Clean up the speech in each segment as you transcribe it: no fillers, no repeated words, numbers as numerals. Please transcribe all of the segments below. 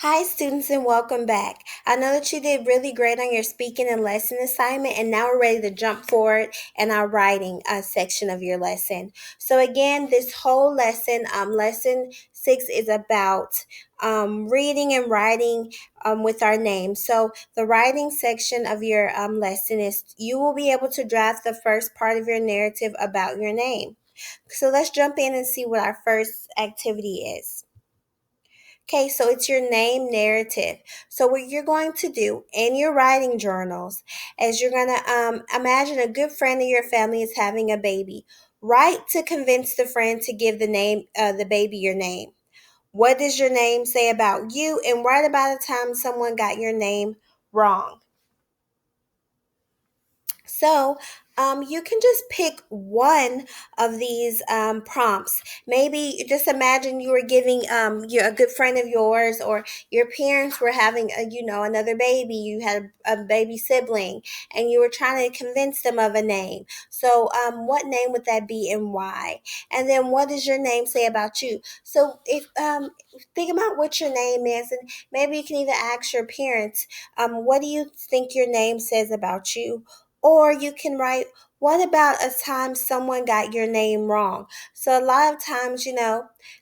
Hi, students, and welcome back. I know that you did really great on your speaking and lesson assignment, and now we're ready to jump forward in our writing section of your lesson. So, again, this whole lesson, lesson 6, is about reading and writing with our names. So, the writing section of your lesson is you will be able to draft the first part of your narrative about your name. So, let's jump in and see what our first activity is. Okay, so it's your name narrative. So what you're going to do in your writing journals is you're going to imagine a good friend of your family is having a baby. Write to convince the friend to give the baby your name. What does your name say about you? And write about a time someone got your name wrong. So, you can just pick one of these prompts. Maybe just imagine you were giving a good friend of yours, or your parents were having another baby. You had a baby sibling, and you were trying to convince them of a name. So, what name would that be, and why? And then, what does your name say about you? So, if think about what your name is, and maybe you can even ask your parents, what do you think your name says about you? Or you can write, what about a time someone got your name wrong? So a lot of times,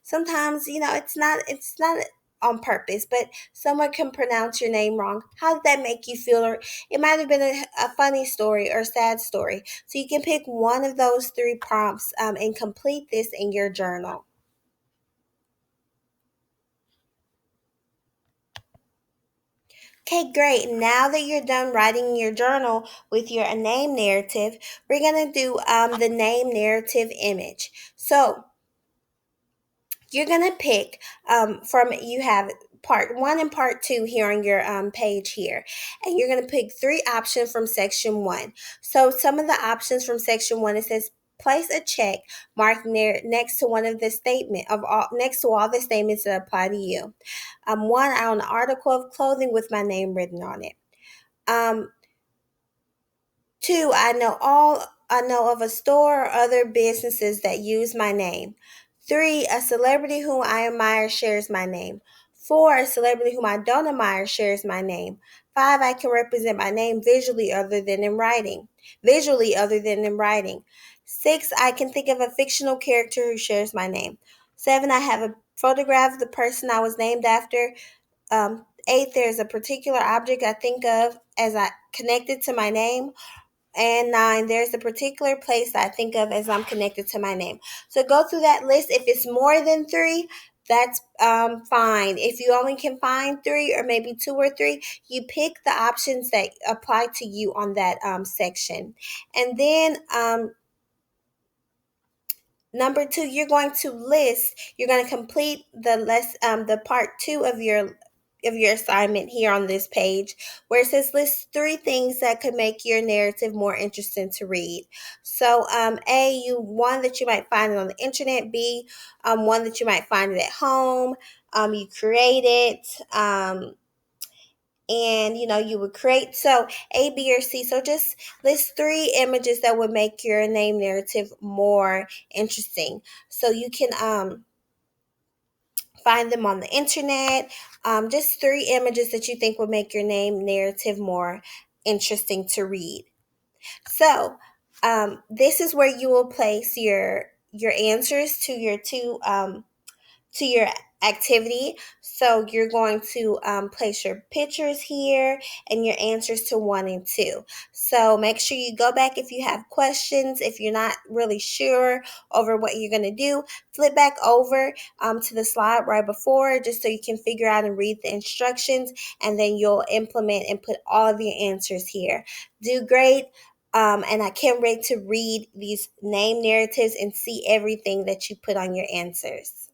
sometimes, it's not on purpose, but someone can pronounce your name wrong. How did that make you feel? Or it might have been a funny story or sad story. So you can pick one of those three prompts and complete this in your journal. Okay, great. Now that you're done writing your journal with your name narrative, we're going to do the name narrative image. So you're going to pick you have part one and part two here on your page here. And you're going to pick three options from section one. So some of the options from section one, it says, place a check mark next to one of the statement of all next to all the statements that apply to you. One on an article of clothing with my name written on it. Um, Two, I know of a store or other businesses that use my name. Three, a celebrity whom I admire shares my name. Four, a celebrity whom I don't admire shares my name. Five, I can represent my name visually other than in writing. Visually other than in writing. Six, I can think of a fictional character who shares my name. Seven, I have a photograph of the person I was named after. Eight, there's a particular object I think of as I connected to my name. And nine, there's a particular place I think of as I'm connected to my name. So go through that list. If it's more than three, that's fine. If you only can find three or maybe two or three, you pick the options that apply to you on that section. And then number two, you're going to complete the part two of your assignment here on this page, where it says list three things that could make your narrative more interesting to read. So one that you might find it on the internet. B, one that you might find it at home. You create it. And you would create, so A, B, or C. So just list three images that would make your name narrative more interesting. So you can find them on the internet. Just three images that you think would make your name narrative more interesting to read. So this is where you will place your answers to your activity. So you're going to place your pictures here and your answers to one and two. So make sure you go back if you have questions. If you're not really sure over what you're going to do, flip back over to the slide right before, just so you can figure out and read the instructions, and then you'll implement and put all of your answers here. Do great. And I can't wait to read these name narratives and see everything that you put on your answers.